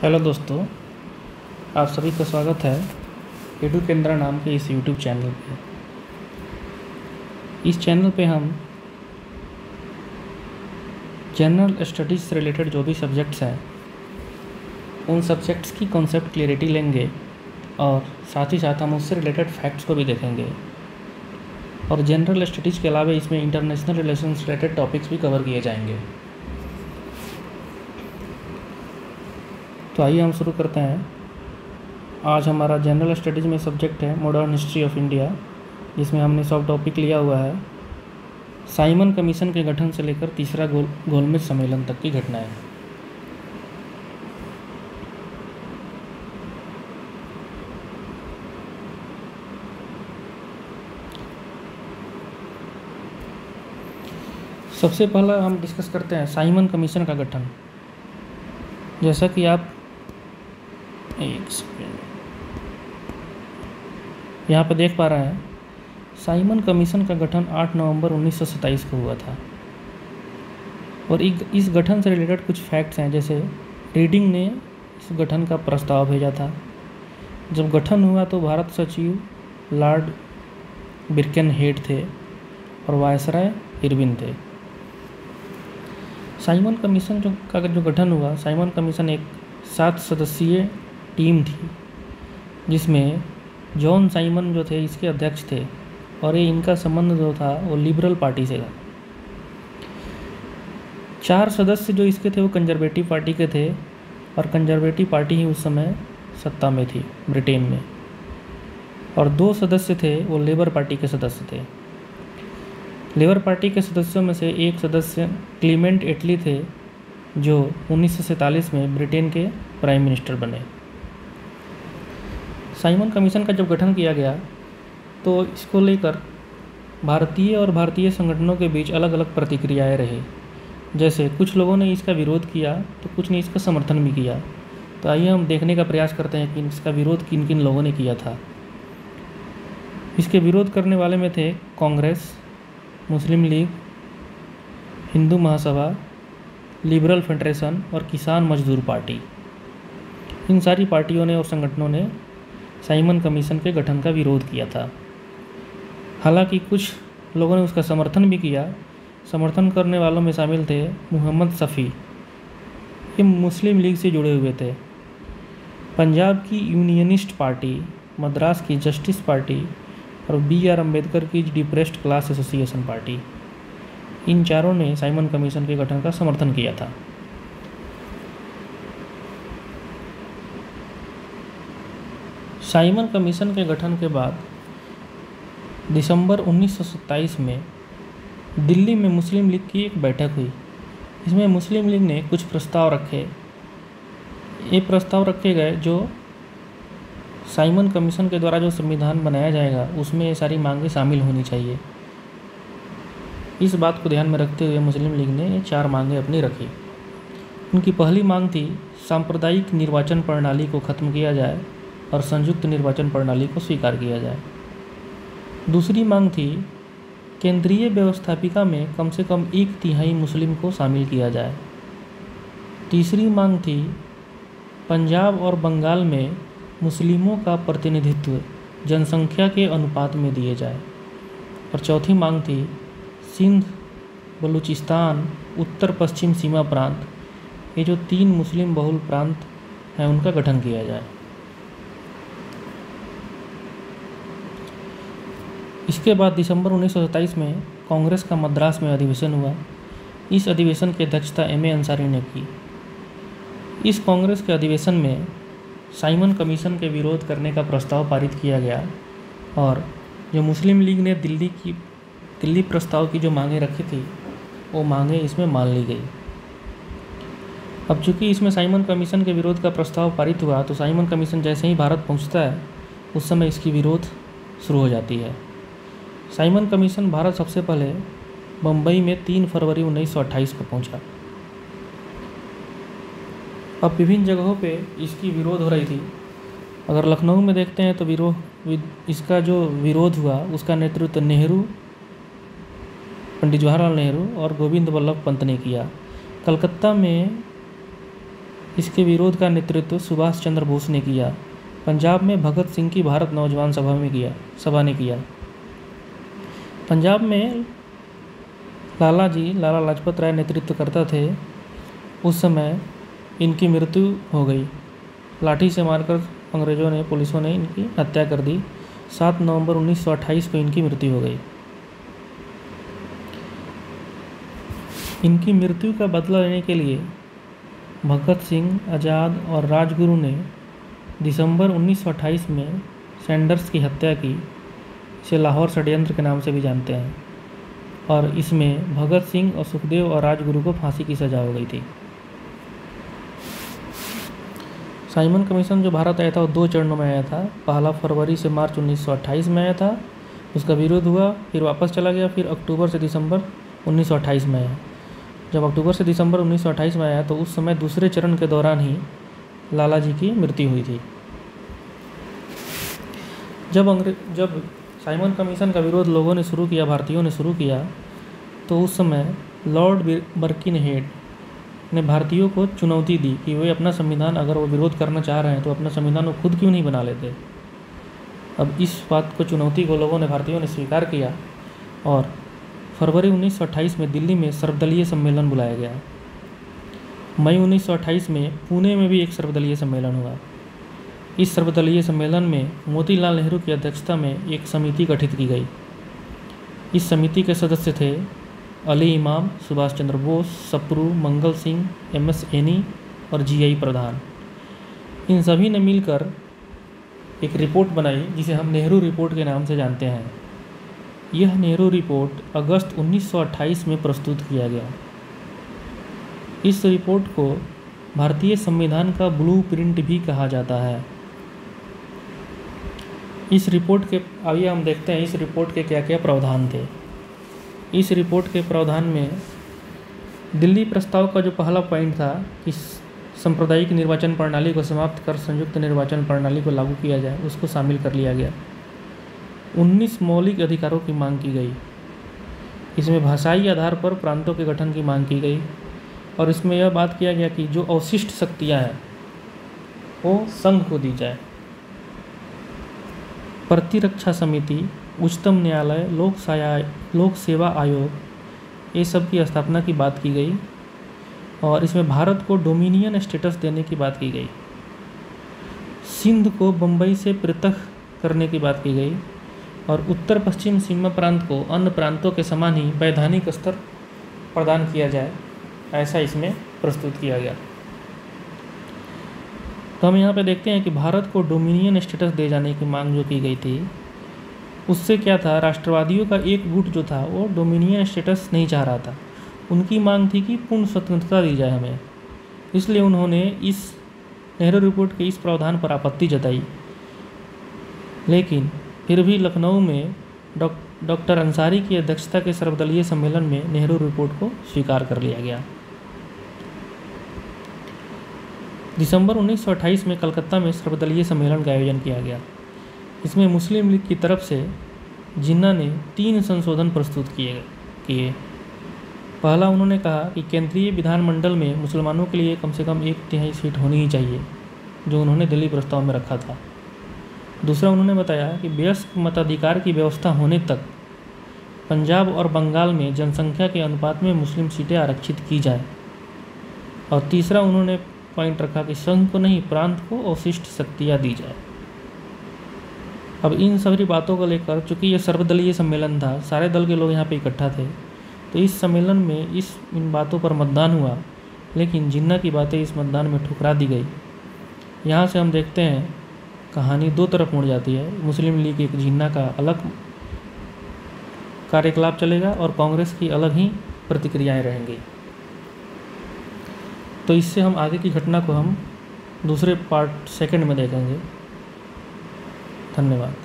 Hello दोस्तों, आप सभी का स्वागत है एडू केंद्रा नाम के इस यूट्यूब चैनल पे। इस चैनल पे हम जनरल स्टडीज़ से रिलेटेड जो भी सब्जेक्ट्स हैं उन सब्जेक्ट्स की कॉन्सेप्ट क्लियरिटी लेंगे और साथ ही साथ हम उससे रिलेटेड फैक्ट्स को भी देखेंगे। और जनरल स्टडीज़ के अलावा इसमें इंटरनेशनल रिलेशंस रिलेटेड टॉपिक्स भी कवर किए जाएंगे। तो आइए हम शुरू करते हैं। आज हमारा जनरल स्टडीज़ में सब्जेक्ट है मॉडर्न हिस्ट्री ऑफ इंडिया, जिसमें हमने सब टॉपिक लिया हुआ है साइमन कमीशन के गठन से लेकर तीसरा गोलमेज सम्मेलन तक की घटनाएं। सबसे पहला हम डिस्कस करते हैं साइमन कमीशन का गठन। जैसा कि आप यहाँ पर देख पा रहे हैं, साइमन कमीशन का गठन 8 नवंबर 1927 को हुआ था। और इस गठन से रिलेटेड कुछ फैक्ट्स हैं। जैसे रीडिंग ने इस गठन का प्रस्ताव भेजा था। जब गठन हुआ तो भारत सचिव लॉर्ड बिर्केनहेड थे और वायसराय इरविन थे। साइमन कमीशन का जो गठन हुआ, साइमन कमीशन एक 7 सदस्यीय टीम थी, जिसमें जॉन साइमन जो थे इसके अध्यक्ष थे और ये इनका संबंध जो था वो लिबरल पार्टी से था। 4 सदस्य जो इसके थे वो कंजर्वेटिव पार्टी के थे और कंजर्वेटिव पार्टी ही उस समय सत्ता में थी ब्रिटेन में। और 2 सदस्य थे वो लेबर पार्टी के सदस्य थे। लेबर पार्टी के सदस्यों में से एक सदस्य क्लीमेंट एटली थे, जो 1947 में ब्रिटेन के प्राइम मिनिस्टर बने। साइमन कमीशन का जब गठन किया गया तो इसको लेकर भारतीय और भारतीय संगठनों के बीच अलग अलग प्रतिक्रियाएं रही। जैसे कुछ लोगों ने इसका विरोध किया तो कुछ ने इसका समर्थन भी किया। तो आइए हम देखने का प्रयास करते हैं कि इसका विरोध किन किन लोगों ने किया था। इसके विरोध करने वाले में थे कांग्रेस, मुस्लिम league, Hindu Mahasabha, liberal federation और किसान मजदूर पार्टी। इन सारी पार्टियों ने और संगठनों ने साइमन कमीशन के गठन का विरोध किया था। हालांकि कुछ लोगों ने उसका समर्थन भी किया। समर्थन करने वालों में शामिल थे मोहम्मद शफी, ये मुस्लिम लीग से जुड़े हुए थे, पंजाब की यूनियनिस्ट पार्टी, मद्रास की जस्टिस पार्टी और BR अम्बेडकर की डिप्रेस्ड क्लास एसोसिएशन पार्टी। इन चारों ने साइमन कमीशन के गठन का समर्थन किया था। साइमन कमीशन के गठन के बाद दिसंबर 1927 में दिल्ली में मुस्लिम लीग की एक बैठक हुई। इसमें मुस्लिम लीग ने कुछ प्रस्ताव रखे। ये प्रस्ताव रखे गए जो साइमन कमीशन के द्वारा जो संविधान बनाया जाएगा उसमें ये सारी मांगें शामिल होनी चाहिए। इस बात को ध्यान में रखते हुए मुस्लिम लीग ने ये 4 मांगें अपनी रखी। उनकी पहली मांग थी सांप्रदायिक निर्वाचन प्रणाली को ख़त्म किया जाए और संयुक्त निर्वाचन प्रणाली को स्वीकार किया जाए। दूसरी मांग थी केंद्रीय व्यवस्थापिका में कम से कम 1/3 मुस्लिम को शामिल किया जाए। तीसरी मांग थी पंजाब और बंगाल में मुस्लिमों का प्रतिनिधित्व जनसंख्या के अनुपात में दिए जाए। और चौथी मांग थी सिंध, बलूचिस्तान, उत्तर पश्चिम सीमा प्रांत, ये जो 3 मुस्लिम बहुल प्रांत हैं उनका गठन किया जाए। इसके बाद दिसंबर 1927 में कांग्रेस का मद्रास में अधिवेशन हुआ। इस अधिवेशन की अध्यक्षता MA अंसारी ने की। इस कांग्रेस के अधिवेशन में साइमन कमीशन के विरोध करने का प्रस्ताव पारित किया गया और जो मुस्लिम लीग ने दिल्ली प्रस्ताव की जो मांगें रखी थी वो मांगें इसमें मान ली गई। अब चूँकि इसमें साइमन कमीशन के विरोध का प्रस्ताव पारित हुआ तो साइमन कमीशन जैसे ही भारत पहुंचता है उस समय इसकी विरोध शुरू हो जाती है। साइमन कमीशन भारत सबसे पहले बम्बई में 3 फरवरी 1928 को पहुंचा। अब विभिन्न जगहों पे इसकी विरोध हो रही थी। अगर लखनऊ में देखते हैं तो इसका जो विरोध हुआ उसका नेतृत्व नेहरू, पंडित जवाहरलाल नेहरू और गोविंद वल्लभ पंत ने किया। कलकत्ता में इसके विरोध का नेतृत्व सुभाष चंद्र बोस ने किया। पंजाब में भगत सिंह की भारत नौजवान सभा ने किया। पंजाब में लाला लाजपत राय नेतृत्व करता थे। उस समय इनकी मृत्यु हो गई। लाठी से मारकर पुलिसों ने इनकी हत्या कर दी। 7 नवंबर 1928 को इनकी मृत्यु हो गई। इनकी मृत्यु का बदला लेने के लिए भगत सिंह, आज़ाद और राजगुरु ने दिसंबर 1928 में सैंडर्स की हत्या की। इसे लाहौर षड्यंत्र के नाम से भी जानते हैं। और इसमें भगत सिंह और सुखदेव और राजगुरु को फांसी की सज़ा हो गई थी। साइमन कमीशन जो भारत आया था वो 2 चरणों में आया था। पहला फरवरी से मार्च 1928 में आया था, उसका विरोध हुआ, फिर वापस चला गया, फिर अक्टूबर से दिसंबर 1928 में आया। जब अक्टूबर से दिसंबर 1928 में आया तो उस समय दूसरे चरण के दौरान ही लाला जी की मृत्यु हुई थी। जब साइमन कमीशन का विरोध लोगों ने शुरू किया, भारतीयों ने शुरू किया, तो उस समय लॉर्ड बर्किनहेड ने भारतीयों को चुनौती दी कि वे अपना संविधान, अगर वो विरोध करना चाह रहे हैं तो अपना संविधान वो खुद क्यों नहीं बना लेते। अब इस बात को, चुनौती को भारतीयों ने स्वीकार किया और फरवरी 1928 में दिल्ली में सर्वदलीय सम्मेलन बुलाया गया। मई 1928 में पुणे में भी एक सर्वदलीय सम्मेलन हुआ। इस सर्वदलीय सम्मेलन में मोतीलाल नेहरू की अध्यक्षता में एक समिति गठित की गई। इस समिति के सदस्य थे अली इमाम, सुभाष चंद्र बोस, सप्रू, मंगल सिंह, MS एनी और GI प्रधान। इन सभी ने मिलकर एक रिपोर्ट बनाई जिसे हम नेहरू रिपोर्ट के नाम से जानते हैं। यह नेहरू रिपोर्ट अगस्त 1928 में प्रस्तुत किया गया। इस रिपोर्ट को भारतीय संविधान का ब्लूप्रिंट भी कहा जाता है। इस रिपोर्ट के, आइए हम देखते हैं इस रिपोर्ट के क्या क्या प्रावधान थे। इस रिपोर्ट के प्रावधान में दिल्ली प्रस्ताव का जो पहला पॉइंट था कि सांप्रदायिक निर्वाचन प्रणाली को समाप्त कर संयुक्त निर्वाचन प्रणाली को लागू किया जाए, उसको शामिल कर लिया गया। 19 मौलिक अधिकारों की मांग की गई। इसमें भाषाई आधार पर प्रांतों के गठन की मांग की गई और इसमें यह बात किया गया कि जो अवशिष्ट शक्तियाँ हैं वो संघ को दी जाए। प्रतिरक्षा समिति, उच्चतम न्यायालय, लोक सेवा आयोग, ये सब की स्थापना की बात की गई और इसमें भारत को डोमिनियन स्टेटस देने की बात की गई। सिंध को बम्बई से पृथक करने की बात की गई और उत्तर पश्चिम सीमा प्रांत को अन्य प्रांतों के समान ही वैधानिक स्तर प्रदान किया जाए, ऐसा इसमें प्रस्तुत किया गया। तो हम यहाँ पे देखते हैं कि भारत को डोमिनियन स्टेटस दे जाने की मांग जो की गई थी, उससे क्या था, राष्ट्रवादियों का एक गुट जो था वो डोमिनियन स्टेटस नहीं चाह रहा था। उनकी मांग थी कि पूर्ण स्वतंत्रता दी जाए हमें। इसलिए उन्होंने इस नेहरू रिपोर्ट के इस प्रावधान पर आपत्ति जताई। लेकिन फिर भी लखनऊ में डॉक्टर अंसारी की अध्यक्षता के सर्वदलीय सम्मेलन में नेहरू रिपोर्ट को स्वीकार कर लिया गया। दिसंबर 1928 में कलकत्ता में सर्वदलीय सम्मेलन का आयोजन किया गया। इसमें मुस्लिम लीग की तरफ से जिन्ना ने 3 संशोधन प्रस्तुत किए। पहला, उन्होंने कहा कि केंद्रीय विधानमंडल में मुसलमानों के लिए कम से कम 1/3 सीट होनी ही चाहिए, जो उन्होंने दिल्ली प्रस्ताव में रखा था। दूसरा, उन्होंने बताया कि वयस्क मताधिकार की व्यवस्था होने तक पंजाब और बंगाल में जनसंख्या के अनुपात में मुस्लिम सीटें आरक्षित की जाए। और तीसरा, उन्होंने पॉइंट रखा कि संघ को नहीं, प्रांत को अवशिष्ट शक्तियाँ दी जाए। अब इन सभी बातों को लेकर, चूँकि ये सर्वदलीय सम्मेलन था, सारे दल के लोग यहाँ पे इकट्ठा थे, तो इस सम्मेलन में इन बातों पर मतदान हुआ, लेकिन जिन्ना की बातें इस मतदान में ठुकरा दी गई। यहाँ से हम देखते हैं कहानी 2 तरफ मुड़ जाती है। मुस्लिम लीग एक जिन्ना का अलग कार्यकलाप चलेगा और कांग्रेस की अलग ही प्रतिक्रियाएं रहेंगी। तो इससे हम आगे की घटना को हम दूसरे पार्ट 2 में देखेंगे। धन्यवाद।